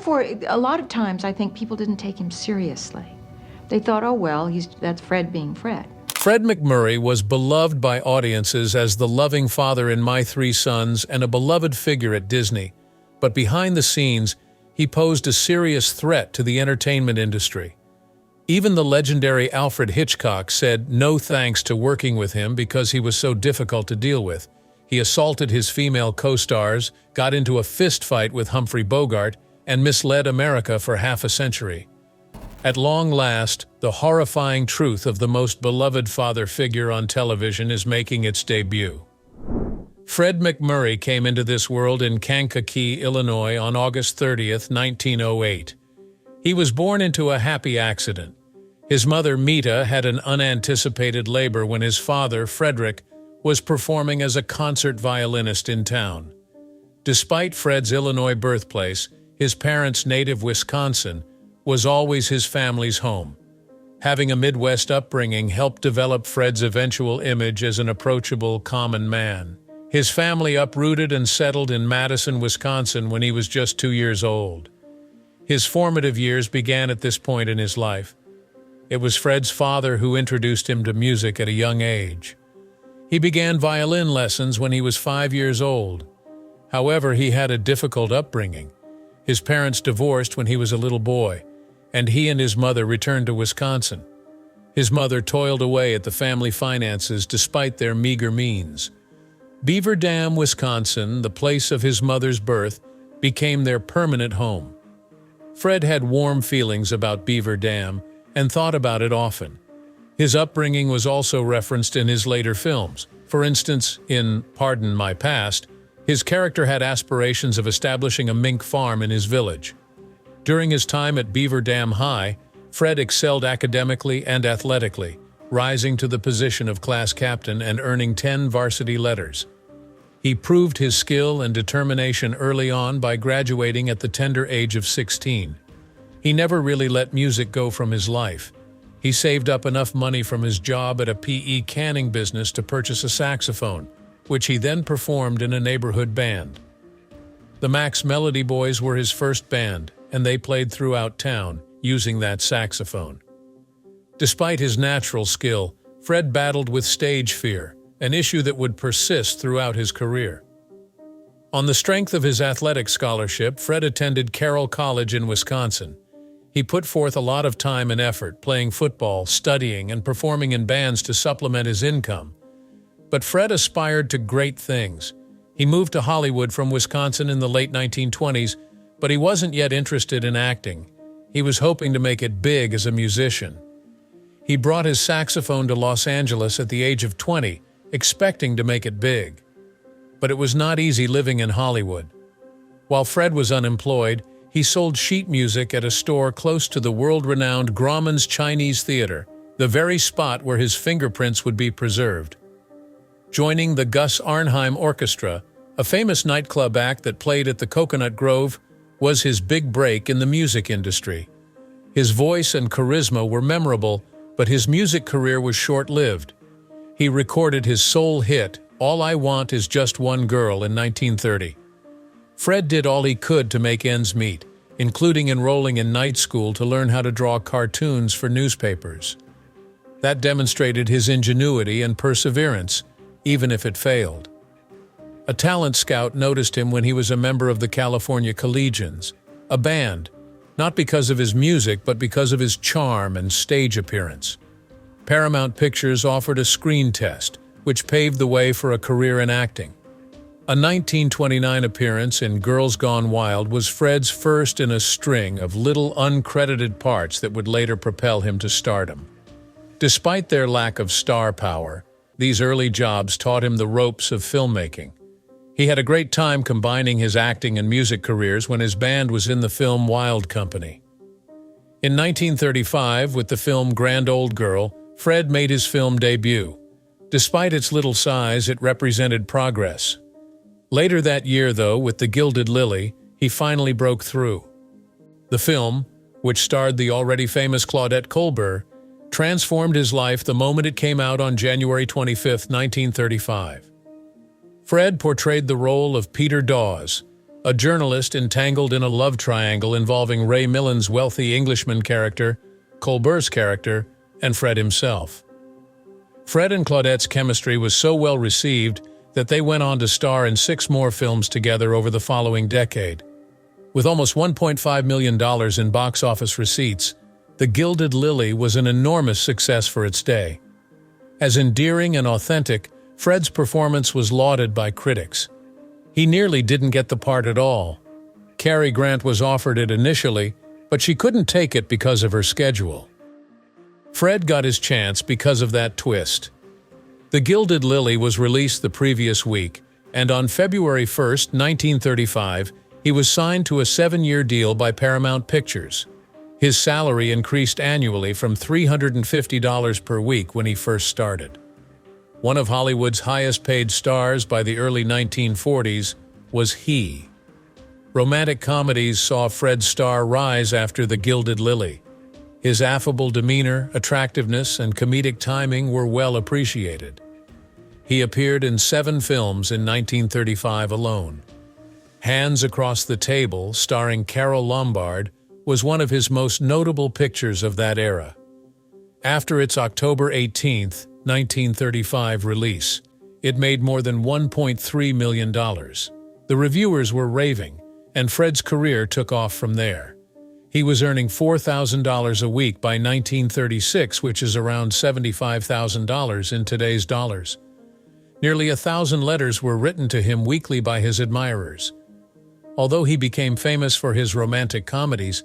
therefore, a lot of times I think people didn't take him seriously. They thought, oh, well, that's Fred being Fred. Fred MacMurray was beloved by audiences as the loving father in My Three Sons and a beloved figure at Disney. But behind the scenes, he posed a serious threat to the entertainment industry. Even the legendary Alfred Hitchcock said no thanks to working with him because he was so difficult to deal with. He assaulted his female co-stars, got into a fist fight with Humphrey Bogart, and misled America for half a century. At long last, the horrifying truth of the most beloved father figure on television is making its debut. Fred MacMurray came into this world in Kankakee, Illinois on August 30th, 1908. He was born into a happy accident. His mother, Meta, had an unanticipated labor when his father, Frederick, was performing as a concert violinist in town. Despite Fred's Illinois birthplace, his parents' native Wisconsin was always his family's home. Having a Midwest upbringing helped develop Fred's eventual image as an approachable, common man. His family uprooted and settled in Madison, Wisconsin when he was just 2 years old. His formative years began at this point in his life. It was Fred's father who introduced him to music at a young age. He began violin lessons when he was 5 years old. However, he had a difficult upbringing. His parents divorced when he was a little boy, and he and his mother returned to Wisconsin. His mother toiled away at the family finances despite their meager means. Beaver Dam, Wisconsin, the place of his mother's birth, became their permanent home. Fred had warm feelings about Beaver Dam and thought about it often. His upbringing was also referenced in his later films. For instance, in Pardon My Past, his character had aspirations of establishing a mink farm in his village. During his time at Beaver Dam High, Fred excelled academically and athletically, rising to the position of class captain and earning 10 varsity letters. He proved his skill and determination early on by graduating at the tender age of 16. He never really let music go from his life. He saved up enough money from his job at a PE canning business to purchase a saxophone, which he then performed in a neighborhood band. The Max Melody Boys were his first band, and they played throughout town, using that saxophone. Despite his natural skill, Fred battled with stage fear, an issue that would persist throughout his career. On the strength of his athletic scholarship, Fred attended Carroll College in Wisconsin. He put forth a lot of time and effort, playing football, studying, and performing in bands to supplement his income. But Fred aspired to great things. He moved to Hollywood from Wisconsin in the late 1920s, but he wasn't yet interested in acting. He was hoping to make it big as a musician. He brought his saxophone to Los Angeles at the age of 20, expecting to make it big. But it was not easy living in Hollywood. While Fred was unemployed, he sold sheet music at a store close to the world-renowned Grauman's Chinese Theater, the very spot where his fingerprints would be preserved. Joining the Gus Arnheim Orchestra, a famous nightclub act that played at the Coconut Grove, was his big break in the music industry. His voice and charisma were memorable, but his music career was short-lived. He recorded his soul hit, All I Want Is Just One Girl, in 1930. Fred did all he could to make ends meet, including enrolling in night school to learn how to draw cartoons for newspapers. That demonstrated his ingenuity and perseverance, even if it failed. A talent scout noticed him when he was a member of the California Collegians, a band, not because of his music but because of his charm and stage appearance. Paramount Pictures offered a screen test, which paved the way for a career in acting. A 1929 appearance in Girls Gone Wild was Fred's first in a string of little uncredited parts that would later propel him to stardom. Despite their lack of star power, these early jobs taught him the ropes of filmmaking. He had a great time combining his acting and music careers when his band was in the film Wild Company. In 1935, with the film Grand Old Girl, Fred made his film debut. Despite its little size, it represented progress. Later that year, though, with The Gilded Lily, he finally broke through. The film, which starred the already famous Claudette Colbert, transformed his life the moment it came out on January 25, 1935. Fred portrayed the role of Peter Dawes, a journalist entangled in a love triangle involving Ray Milland's wealthy Englishman character, Colbert's character, and Fred himself. Fred and Claudette's chemistry was so well received that they went on to star in 6 more films together over the following decade. With almost $1.5 million in box office receipts, The Gilded Lily was an enormous success for its day. As endearing and authentic, Fred's performance was lauded by critics. He nearly didn't get the part at all. Cary Grant was offered it initially, but she couldn't take it because of her schedule. Fred got his chance because of that twist. The Gilded Lily was released the previous week, and on February 1, 1935, he was signed to a 7-year deal by Paramount Pictures. His salary increased annually from $350 per week when he first started. One of Hollywood's highest-paid stars by the early 1940s was he. Romantic comedies saw Fred's star rise after The Gilded Lily. His affable demeanor, attractiveness, and comedic timing were well appreciated. He appeared in 7 films in 1935 alone. Hands Across the Table, starring Carole Lombard, was one of his most notable pictures of that era. After its October 18, 1935 release, it made more than $1.3 million. The reviewers were raving, and Fred's career took off from there. He was earning $4,000 a week by 1936, which is around $75,000 in today's dollars. Nearly 1,000 letters were written to him weekly by his admirers. Although he became famous for his romantic comedies,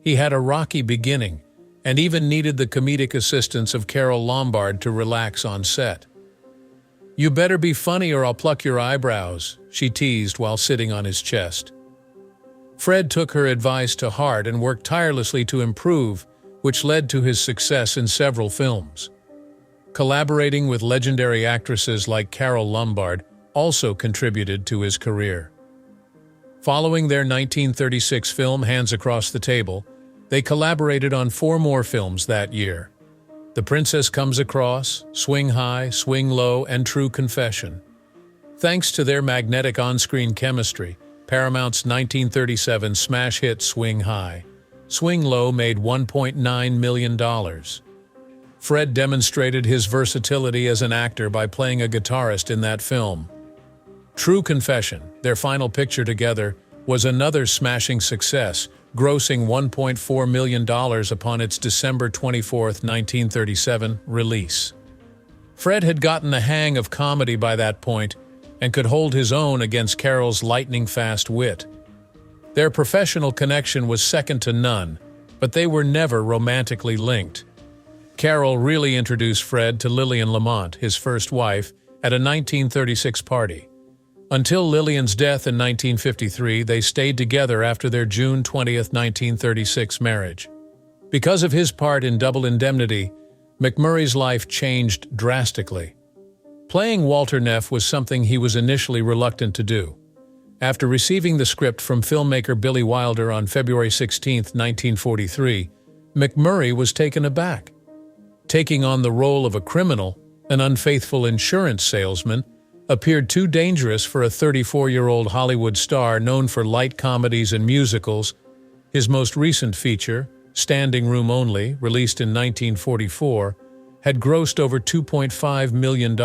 he had a rocky beginning and even needed the comedic assistance of Carole Lombard to relax on set. "You better be funny or I'll pluck your eyebrows," she teased while sitting on his chest. Fred took her advice to heart and worked tirelessly to improve, which led to his success in several films. Collaborating with legendary actresses like Carole Lombard also contributed to his career. Following their 1936 film Hands Across the Table, they collaborated on 4 more films that year: The Princess Comes Across, Swing High, Swing Low, and True Confession. Thanks to their magnetic on-screen chemistry, Paramount's 1937 smash hit Swing High, Swing Low made $1.9 million. Fred demonstrated his versatility as an actor by playing a guitarist in that film. True Confession, their final picture together, was another smashing success, grossing $1.4 million upon its December 24, 1937, release. Fred had gotten the hang of comedy by that point and could hold his own against Carole's lightning-fast wit. Their professional connection was second to none, but they were never romantically linked. Carole really introduced Fred to Lillian Lamont, his first wife, at a 1936 party. Until Lillian's death in 1953, they stayed together after their June 20, 1936 marriage. Because of his part in Double Indemnity, MacMurray's life changed drastically. Playing Walter Neff was something he was initially reluctant to do. After receiving the script from filmmaker Billy Wilder on February 16, 1943, MacMurray was taken aback. Taking on the role of a criminal, an unfaithful insurance salesman, appeared too dangerous for a 34-year-old Hollywood star known for light comedies and musicals. His most recent feature, Standing Room Only, released in 1944, had grossed over $2.5 million.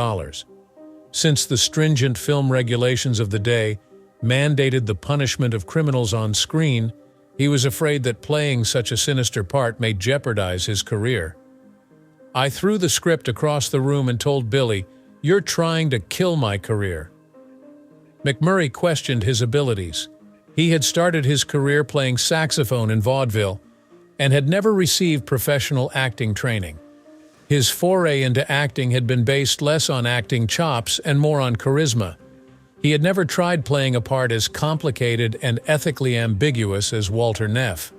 Since the stringent film regulations of the day mandated the punishment of criminals on screen, he was afraid that playing such a sinister part may jeopardize his career. "I threw the script across the room and told Billy, 'You're trying to kill my career.'" MacMurray questioned his abilities. He had started his career playing saxophone in vaudeville and had never received professional acting training. His foray into acting had been based less on acting chops and more on charisma. He had never tried playing a part as complicated and ethically ambiguous as Walter Neff.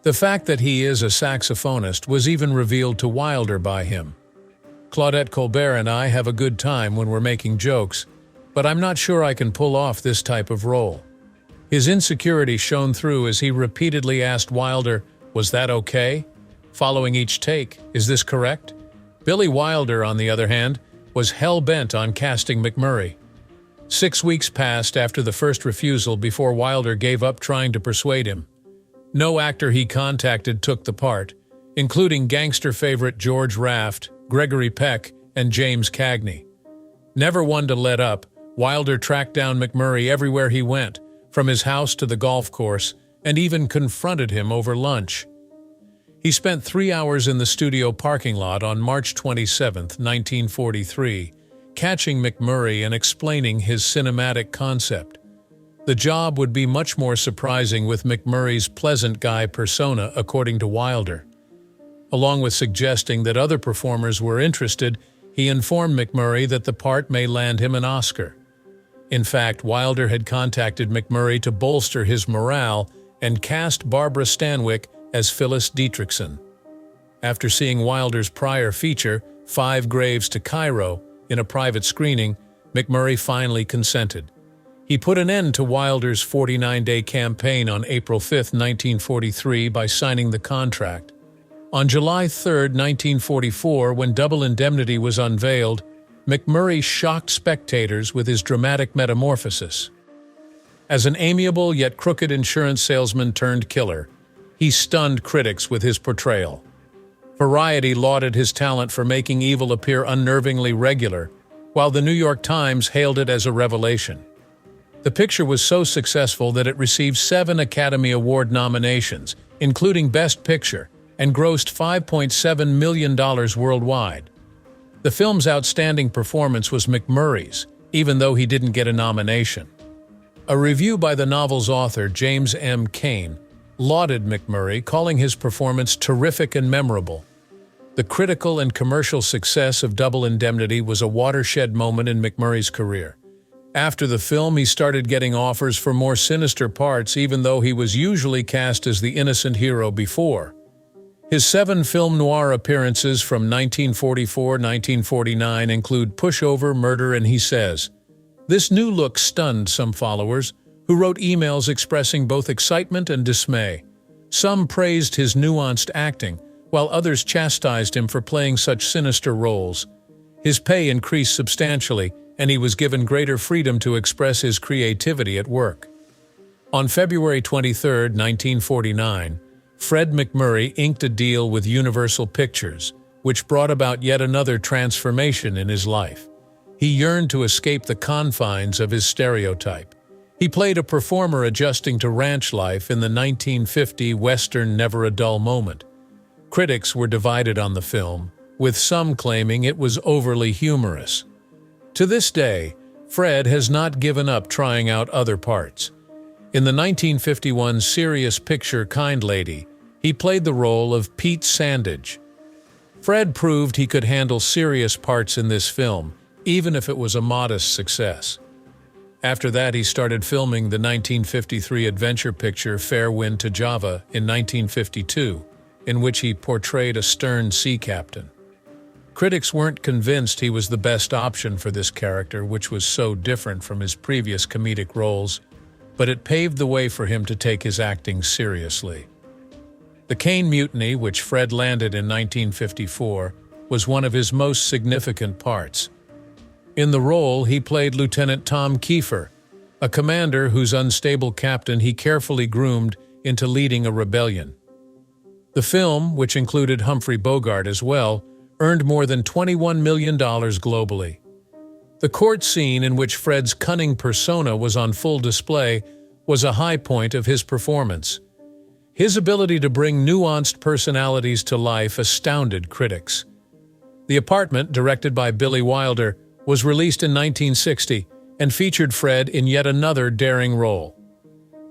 The fact that he is a saxophonist was even revealed to Wilder by him. "Claudette Colbert and I have a good time when we're making jokes, but I'm not sure I can pull off this type of role." His insecurity shone through as he repeatedly asked Wilder, "Was that okay?" Following each take, "Is this correct?" Billy Wilder, on the other hand, was hell-bent on casting MacMurray. 6 weeks passed after the first refusal before Wilder gave up trying to persuade him. No actor he contacted took the part, including gangster favorite George Raft, Gregory Peck, and James Cagney. Never one to let up, Wilder tracked down MacMurray everywhere he went, from his house to the golf course, and even confronted him over lunch. He spent 3 hours in the studio parking lot on March 27, 1943, catching MacMurray and explaining his cinematic concept. The job would be much more surprising with MacMurray's pleasant guy persona, according to Wilder. Along with suggesting that other performers were interested, he informed MacMurray that the part may land him an Oscar. In fact, Wilder had contacted MacMurray to bolster his morale and cast Barbara Stanwyck as Phyllis Dietrichson. After seeing Wilder's prior feature, 5 Graves to Cairo, in a private screening, MacMurray finally consented. He put an end to Wilder's 49-day campaign on April 5, 1943, by signing the contract. On July 3, 1944, when Double Indemnity was unveiled, MacMurray shocked spectators with his dramatic metamorphosis. As an amiable yet crooked insurance salesman turned killer, he stunned critics with his portrayal. Variety lauded his talent for making evil appear unnervingly regular, while the New York Times hailed it as a revelation. The picture was so successful that it received 7 Academy Award nominations, including Best Picture, and grossed $5.7 million worldwide. The film's outstanding performance was MacMurray's, even though he didn't get a nomination. A review by the novel's author, James M. Cain, lauded MacMurray, calling his performance terrific and memorable. The critical and commercial success of Double Indemnity was a watershed moment in MacMurray's career. After the film, he started getting offers for more sinister parts, even though he was usually cast as the innocent hero before. His 7 film noir appearances from 1944-1949 include Pushover, Murder, and He Says. This new look stunned some followers, who wrote emails expressing both excitement and dismay. Some praised his nuanced acting, while others chastised him for playing such sinister roles. His pay increased substantially, and he was given greater freedom to express his creativity at work. On February 23, 1949, Fred MacMurray inked a deal with Universal Pictures, which brought about yet another transformation in his life. He yearned to escape the confines of his stereotype. He played a performer adjusting to ranch life in the 1950 Western Never a Dull Moment. Critics were divided on the film, with some claiming it was overly humorous. To this day, Fred has not given up trying out other parts. In the 1951 serious picture Kind Lady, he played the role of Pete Sandage. Fred proved he could handle serious parts in this film, even if it was a modest success. After that, he started filming the 1953 adventure picture Fair Wind to Java in 1952, in which he portrayed a stern sea captain. Critics weren't convinced he was the best option for this character, which was so different from his previous comedic roles, but it paved the way for him to take his acting seriously. The Caine Mutiny, which Fred landed in 1954, was one of his most significant parts. In the role, he played Lieutenant Tom Kiefer, a commander whose unstable captain he carefully groomed into leading a rebellion. The film, which included Humphrey Bogart as well, earned more than $21 million globally. The court scene in which Fred's cunning persona was on full display was a high point of his performance. His ability to bring nuanced personalities to life astounded critics. The Apartment, directed by Billy Wilder, was released in 1960 and featured Fred in yet another daring role.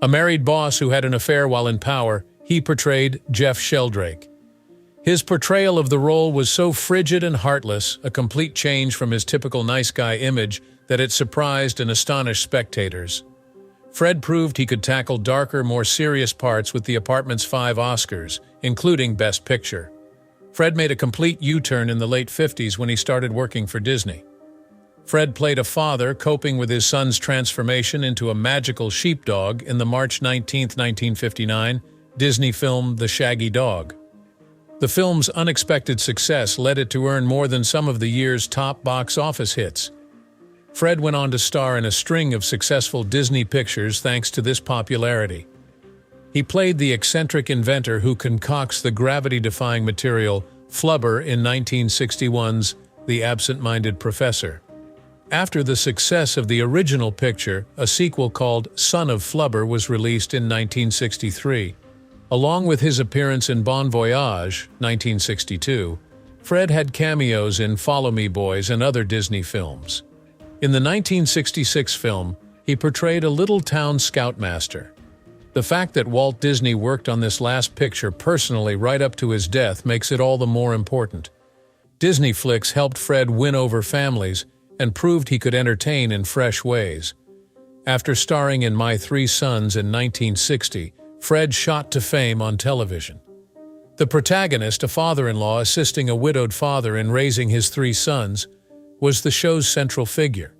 A married boss who had an affair while in power, he portrayed Jeff Sheldrake. His portrayal of the role was so frigid and heartless, a complete change from his typical nice guy image, that it surprised and astonished spectators. Fred proved he could tackle darker, more serious parts with The Apartment's 5 Oscars, including Best Picture. Fred made a complete U-turn in the late 50s when he started working for Disney. Fred played a father coping with his son's transformation into a magical sheepdog in the March 19, 1959, Disney film The Shaggy Dog. The film's unexpected success led it to earn more than some of the year's top box office hits. Fred went on to star in a string of successful Disney pictures thanks to this popularity. He played the eccentric inventor who concocts the gravity-defying material flubber in 1961's The Absent-Minded Professor. After the success of the original picture, a sequel called Son of Flubber was released in 1963. Along with his appearance in Bon Voyage, 1962, Fred had cameos in Follow Me Boys and other Disney films. In the 1966 film, he portrayed a little-town scoutmaster. The fact that Walt Disney worked on this last picture personally right up to his death makes it all the more important. Disney flicks helped Fred win over families and proved he could entertain in fresh ways. After starring in My Three Sons in 1960, Fred shot to fame on television. The protagonist, a father-in-law assisting a widowed father in raising his three sons, was the show's central figure.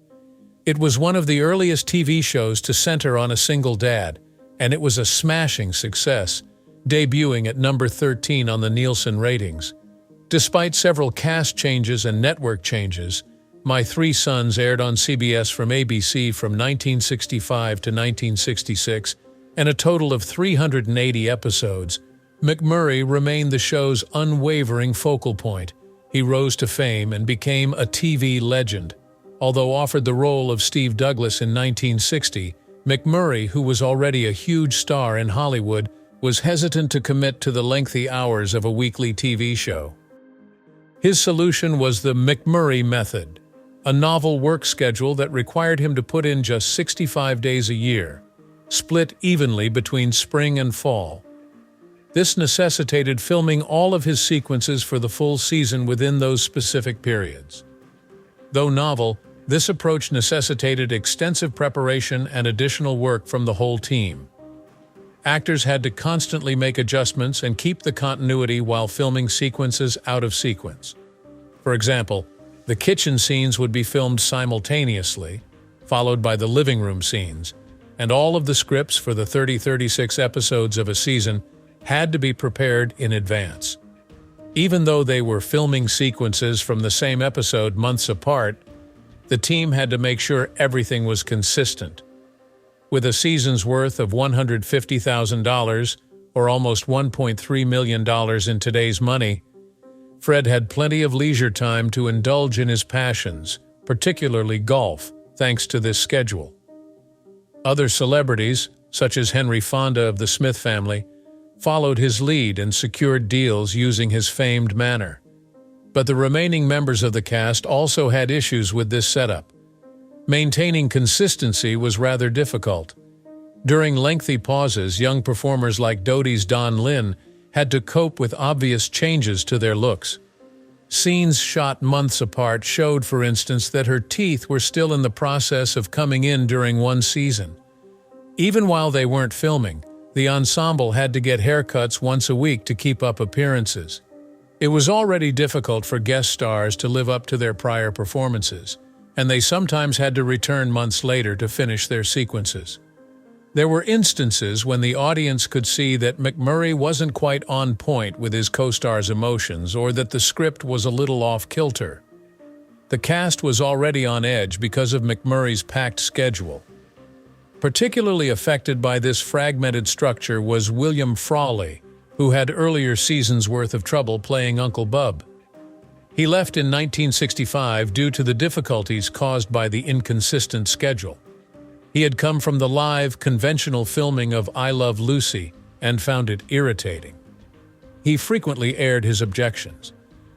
It was one of the earliest TV shows to center on a single dad, and it was a smashing success, debuting at number 13 on the Nielsen ratings. Despite several cast changes and network changes, My Three Sons aired on CBS from ABC from 1965 to 1966, and a total of 380 episodes. MacMurray remained the show's unwavering focal point. He rose to fame and became a TV legend. Although offered the role of Steve Douglas in 1960, MacMurray, who was already a huge star in Hollywood, was hesitant to commit to the lengthy hours of a weekly TV show. His solution was the MacMurray method, a novel work schedule that required him to put in just 65 days a year, split evenly between spring and fall. This necessitated filming all of his sequences for the full season within those specific periods. Though novel, this approach necessitated extensive preparation and additional work from the whole team. Actors had to constantly make adjustments and keep the continuity while filming sequences out of sequence. For example, the kitchen scenes would be filmed simultaneously, followed by the living room scenes, and all of the scripts for the 36 episodes of a season had to be prepared in advance. Even though they were filming sequences from the same episode months apart, the team had to make sure everything was consistent. With a season's worth of $150,000, or almost $1.3 million in today's money, Fred had plenty of leisure time to indulge in his passions, particularly golf, thanks to this schedule. Other celebrities, such as Henry Fonda of the Smith family, followed his lead and secured deals using his famed manner. But the remaining members of the cast also had issues with this setup. Maintaining consistency was rather difficult. During lengthy pauses, young performers like Dodie's Don Lin had to cope with obvious changes to their looks. Scenes shot months apart showed, for instance, that her teeth were still in the process of coming in during one season. Even while they weren't filming, the ensemble had to get haircuts once a week to keep up appearances. It was already difficult for guest stars to live up to their prior performances, and they sometimes had to return months later to finish their sequences. There were instances when the audience could see that MacMurray wasn't quite on point with his co-stars' emotions or that the script was a little off-kilter. The cast was already on edge because of MacMurray's packed schedule. Particularly affected by this fragmented structure was William Frawley, who had earlier seasons' worth of trouble playing Uncle Bub. He left in 1965 due to the difficulties caused by the inconsistent schedule. He had come from the live, conventional filming of I Love Lucy and found it irritating. He frequently aired his objections.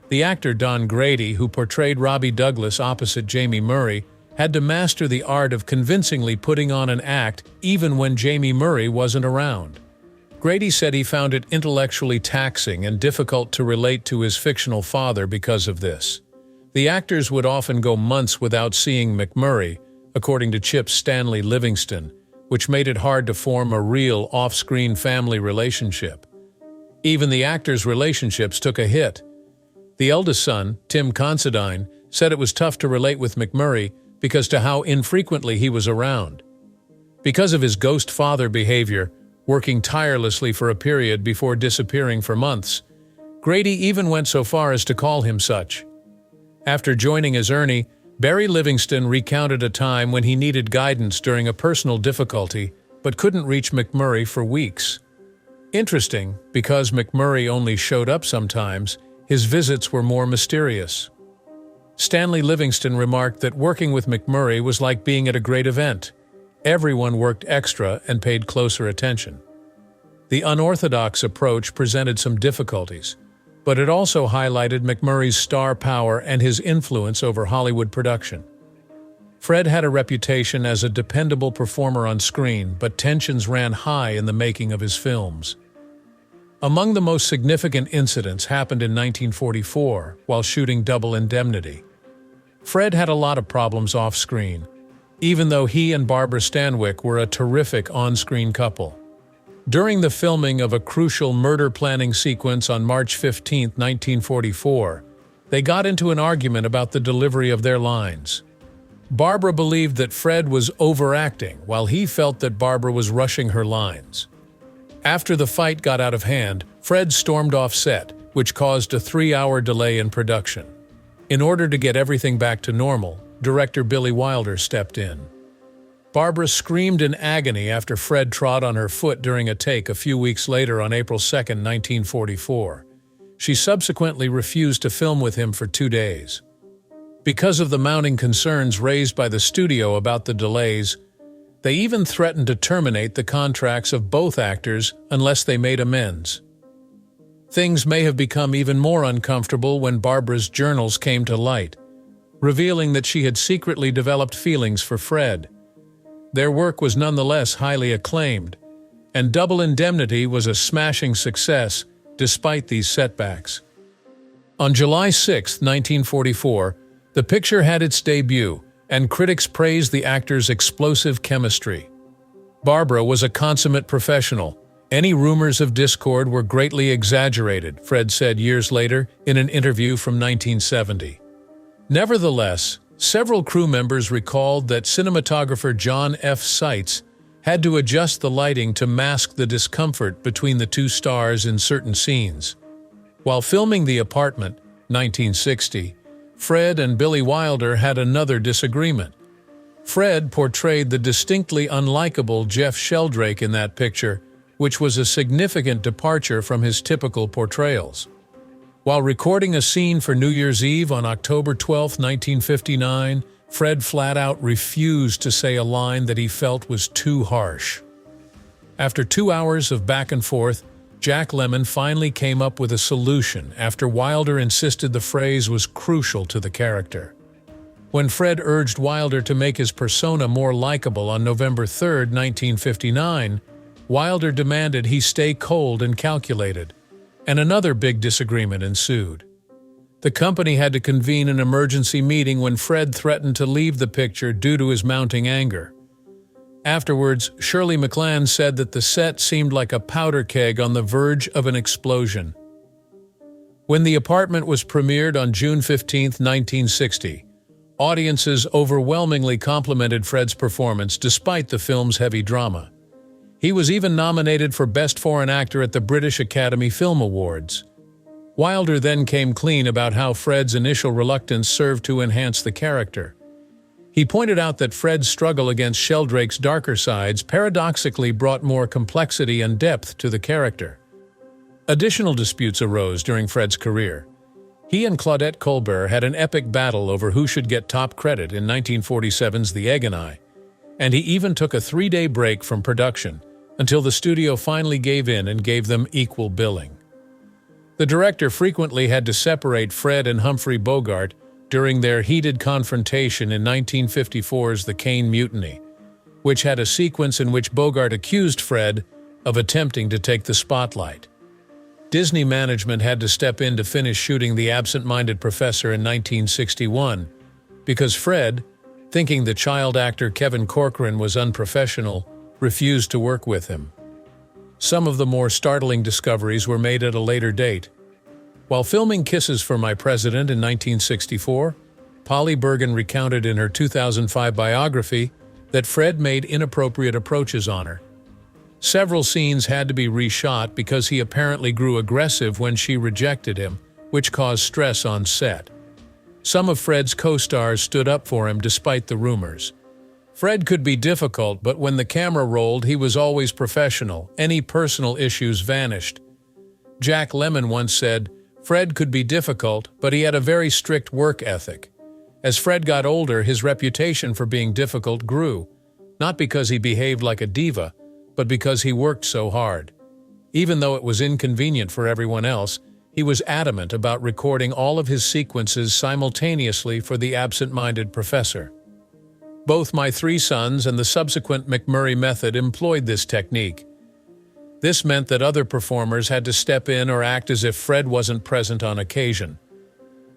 The actor Don Grady, who portrayed Robbie Douglas opposite Jamie Murray, had to master the art of convincingly putting on an act even when Jamie Murray wasn't around. Grady said he found it intellectually taxing and difficult to relate to his fictional father because of this. The actors would often go months without seeing MacMurray, according to Chip Stanley Livingston, which made it hard to form a real off-screen family relationship. Even the actors' relationships took a hit. The eldest son, Tim Considine, said it was tough to relate with MacMurray because to how infrequently he was around. Because of his ghost father behavior, working tirelessly for a period before disappearing for months, Grady even went so far as to call him such. After joining as Ernie, Barry Livingston recounted a time when he needed guidance during a personal difficulty but couldn't reach MacMurray for weeks. Interesting, because MacMurray only showed up sometimes, his visits were more mysterious. Stanley Livingston remarked that working with MacMurray was like being at a great event. Everyone worked extra and paid closer attention. The unorthodox approach presented some difficulties, but it also highlighted MacMurray's star power and his influence over Hollywood production. Fred had a reputation as a dependable performer on screen, but tensions ran high in the making of his films. Among the most significant incidents happened in 1944 while shooting Double Indemnity. Fred had a lot of problems off-screen, even though he and Barbara Stanwyck were a terrific on-screen couple. During the filming of a crucial murder-planning sequence on March 15, 1944, they got into an argument about the delivery of their lines. Barbara believed that Fred was overacting, while he felt that Barbara was rushing her lines. After the fight got out of hand, Fred stormed off set, which caused a 3-hour delay in production. In order to get everything back to normal, director Billy Wilder stepped in. Barbara screamed in agony after Fred trod on her foot during a take a few weeks later on April 2, 1944. She subsequently refused to film with him for 2 days. Because of the mounting concerns raised by the studio about the delays, they even threatened to terminate the contracts of both actors unless they made amends. Things may have become even more uncomfortable when Barbara's journals came to light, revealing that she had secretly developed feelings for Fred. Their work was nonetheless highly acclaimed, and Double Indemnity was a smashing success despite these setbacks. On July 6, 1944, the picture had its debut, and critics praised the actors' explosive chemistry. Barbara was a consummate professional. Any rumors of discord were greatly exaggerated, Fred said years later in an interview from 1970. Nevertheless, several crew members recalled that cinematographer John F. Seitz had to adjust the lighting to mask the discomfort between the two stars in certain scenes. While filming The Apartment, 1960, Fred and Billy Wilder had another disagreement. Fred portrayed the distinctly unlikable Jeff Sheldrake in that picture, which was a significant departure from his typical portrayals. While recording a scene for New Year's Eve on October 12, 1959, Fred flat-out refused to say a line that he felt was too harsh. After 2 hours of back and forth, Jack Lemmon finally came up with a solution after Wilder insisted the phrase was crucial to the character. When Fred urged Wilder to make his persona more likable on November 3, 1959, Wilder demanded he stay cold and calculated, and another big disagreement ensued. The company had to convene an emergency meeting when Fred threatened to leave the picture due to his mounting anger. Afterwards, Shirley MacLaine said that the set seemed like a powder keg on the verge of an explosion. When The Apartment was premiered on June 15, 1960, audiences overwhelmingly complimented Fred's performance despite the film's heavy drama. He was even nominated for Best Foreign Actor at the British Academy Film Awards. Wilder then came clean about how Fred's initial reluctance served to enhance the character. He pointed out that Fred's struggle against Sheldrake's darker sides paradoxically brought more complexity and depth to the character. Additional disputes arose during Fred's career. He and Claudette Colbert had an epic battle over who should get top credit in 1947's The Egg and I, and he even took a 3-day break from production until the studio finally gave in and gave them equal billing. The director frequently had to separate Fred and Humphrey Bogart during their heated confrontation in 1954's The Caine Mutiny, which had a sequence in which Bogart accused Fred of attempting to take the spotlight. Disney management had to step in to finish shooting The Absent-Minded Professor in 1961 because Fred, thinking the child actor Kevin Corcoran was unprofessional, refused to work with him. Some of the more startling discoveries were made at a later date. While filming Kisses for My President in 1964, Polly Bergen recounted in her 2005 biography that Fred made inappropriate approaches on her. Several scenes had to be reshot because he apparently grew aggressive when she rejected him, which caused stress on set. Some of Fred's co-stars stood up for him despite the rumors. Fred could be difficult, but when the camera rolled, he was always professional. Any personal issues vanished. Jack Lemmon once said, "Fred could be difficult, but he had a very strict work ethic." As Fred got older, his reputation for being difficult grew, not because he behaved like a diva, but because he worked so hard. Even though it was inconvenient for everyone else, he was adamant about recording all of his sequences simultaneously for the absent-minded professor. Both My Three Sons and the subsequent MacMurray method employed this technique. This meant that other performers had to step in or act as if Fred wasn't present on occasion.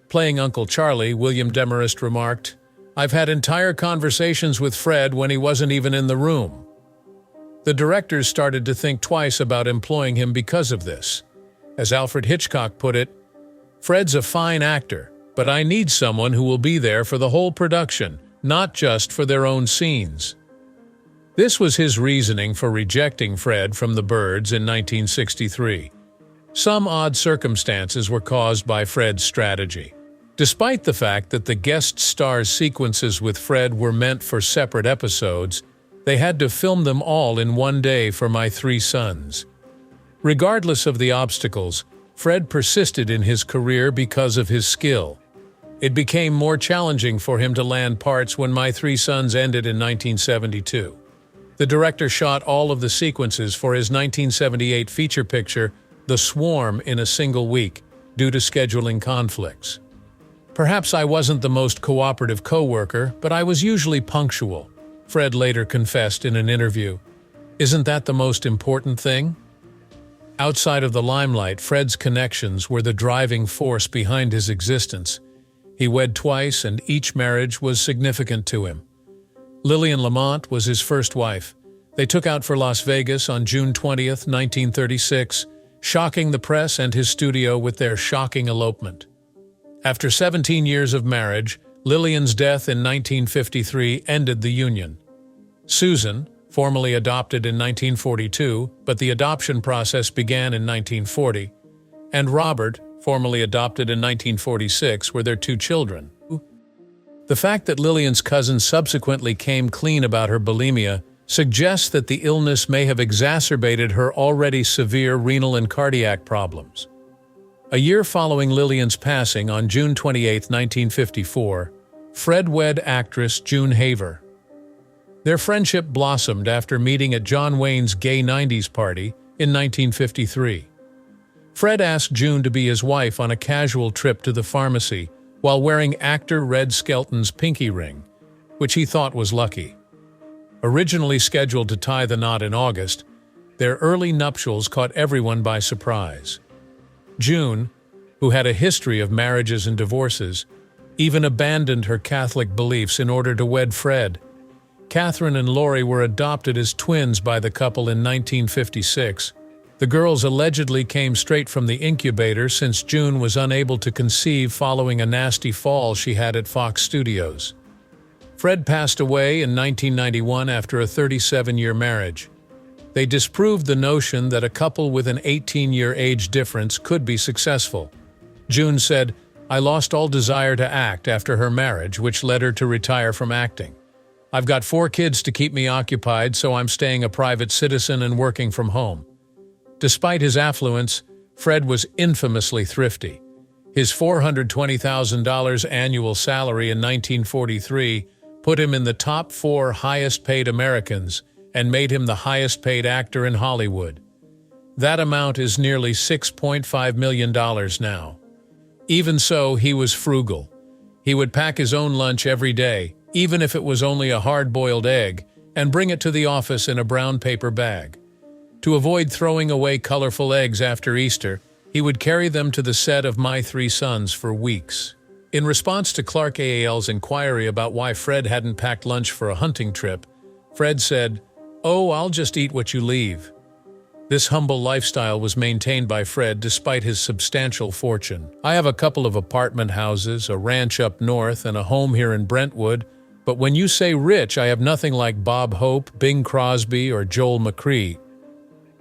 Playing Uncle Charlie, William Demarest remarked, "I've had entire conversations with Fred when he wasn't even in the room." The directors started to think twice about employing him because of this. As Alfred Hitchcock put it, "Fred's a fine actor, but I need someone who will be there for the whole production, not just for their own scenes." This was his reasoning for rejecting Fred from the Byrds in 1963. Some odd circumstances were caused by Fred's strategy. Despite the fact that the guest stars' sequences with Fred were meant for separate episodes, they had to film them all in one day for My Three Sons. Regardless of the obstacles, Fred persisted in his career because of his skill. It became more challenging for him to land parts when My Three Sons ended in 1972. The director shot all of the sequences for his 1978 feature picture, The Swarm, in a single week, due to scheduling conflicts. "Perhaps I wasn't the most cooperative co-worker, but I was usually punctual," Fred later confessed in an interview. "Isn't that the most important thing?" Outside of the limelight, Fred's connections were the driving force behind his existence. He wed twice, and each marriage was significant to him. Lillian Lamont was his first wife. They took out for Las Vegas on June 20th, 1936, shocking the press and his studio with their shocking elopement. After 17 years of marriage, Lillian's death in 1953 ended the union. Susan, formally adopted in 1942, but the adoption process began in 1940, and Robert, formally adopted in 1946, were their two children. The fact that Lillian's cousin subsequently came clean about her bulimia suggests that the illness may have exacerbated her already severe renal and cardiac problems. A year following Lillian's passing, on June 28, 1954, Fred wed actress June Haver. Their friendship blossomed after meeting at John Wayne's Gay 90s party in 1953. Fred asked June to be his wife on a casual trip to the pharmacy while wearing actor Red Skelton's pinky ring, which he thought was lucky. Originally scheduled to tie the knot in August, their early nuptials caught everyone by surprise. June, who had a history of marriages and divorces, even abandoned her Catholic beliefs in order to wed Fred. Catherine and Laurie were adopted as twins by the couple in 1956. The girls allegedly came straight from the incubator since June was unable to conceive following a nasty fall she had at Fox Studios. Fred passed away in 1991 after a 37-year marriage. They disproved the notion that a couple with an 18-year age difference could be successful. June said, "I lost all desire to act after her marriage, which led her to retire from acting. I've got 4 kids to keep me occupied, so I'm staying a private citizen and working from home." Despite his affluence, Fred was infamously thrifty. His $420,000 annual salary in 1943 put him in the top 4 highest-paid Americans and made him the highest-paid actor in Hollywood. That amount is nearly $6.5 million now. Even so, he was frugal. He would pack his own lunch every day, even if it was only a hard-boiled egg, and bring it to the office in a brown paper bag. To avoid throwing away colorful eggs after Easter, he would carry them to the set of My Three Sons for weeks. In response to Clark AAL's inquiry about why Fred hadn't packed lunch for a hunting trip, Fred said, "Oh, I'll just eat what you leave." This humble lifestyle was maintained by Fred despite his substantial fortune. "I have a couple of apartment houses, a ranch up north, and a home here in Brentwood, but when you say rich, I have nothing like Bob Hope, Bing Crosby, or Joel McCrea."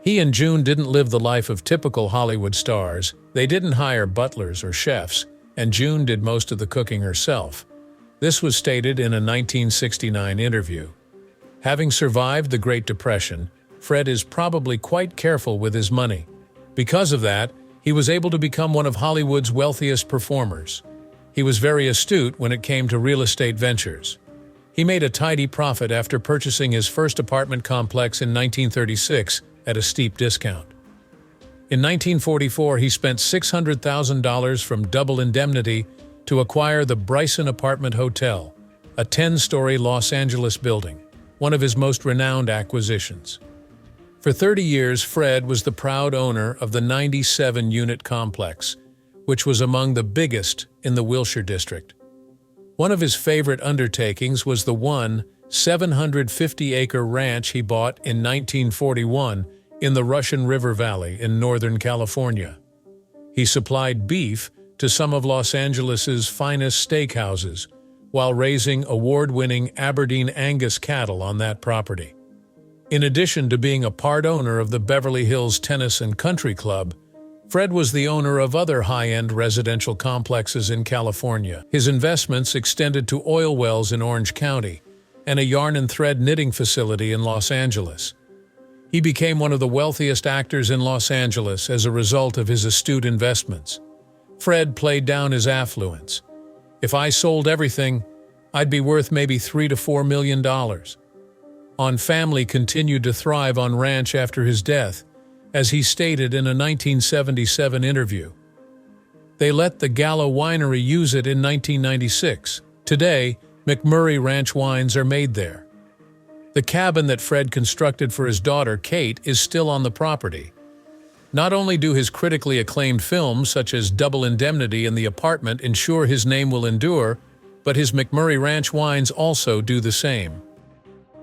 He and June didn't live the life of typical Hollywood stars. They didn't hire butlers or chefs. and June did most of the cooking herself. This was stated in a 1969 interview. Having survived the Great Depression, Fred is probably quite careful with his money. Because of that, he was able to become one of Hollywood's wealthiest performers. He was very astute when it came to real estate ventures. He made a tidy profit after purchasing his first apartment complex in 1936 at a steep discount. In 1944, he spent $600,000 from Double Indemnity to acquire the Bryson Apartment Hotel, a 10-story Los Angeles building, one of his most renowned acquisitions. For 30 years, Fred was the proud owner of the 97-unit complex, which was among the biggest in the Wilshire district. One of his favorite undertakings was the 750-acre ranch he bought in 1941 in the Russian River Valley in Northern California. He supplied beef to some of Los Angeles's finest steakhouses while raising award-winning Aberdeen Angus cattle on that property. In addition to being a part owner of the Beverly Hills Tennis and Country Club, Fred was the owner of other high-end residential complexes in California. His investments extended to oil wells in Orange County and a yarn and thread knitting facility in Los Angeles. He became one of the wealthiest actors in Los Angeles as a result of his astute investments. Fred played down his affluence. "If I sold everything, I'd be worth maybe $3 to $4 million. On family continued to thrive on ranch after his death, as he stated in a 1977 interview. They let the Gallo Winery use it in 1996. Today, MacMurray Ranch wines are made there. The cabin that Fred constructed for his daughter, Kate, is still on the property. Not only do his critically acclaimed films such as Double Indemnity and The Apartment ensure his name will endure, but his MacMurray Ranch wines also do the same.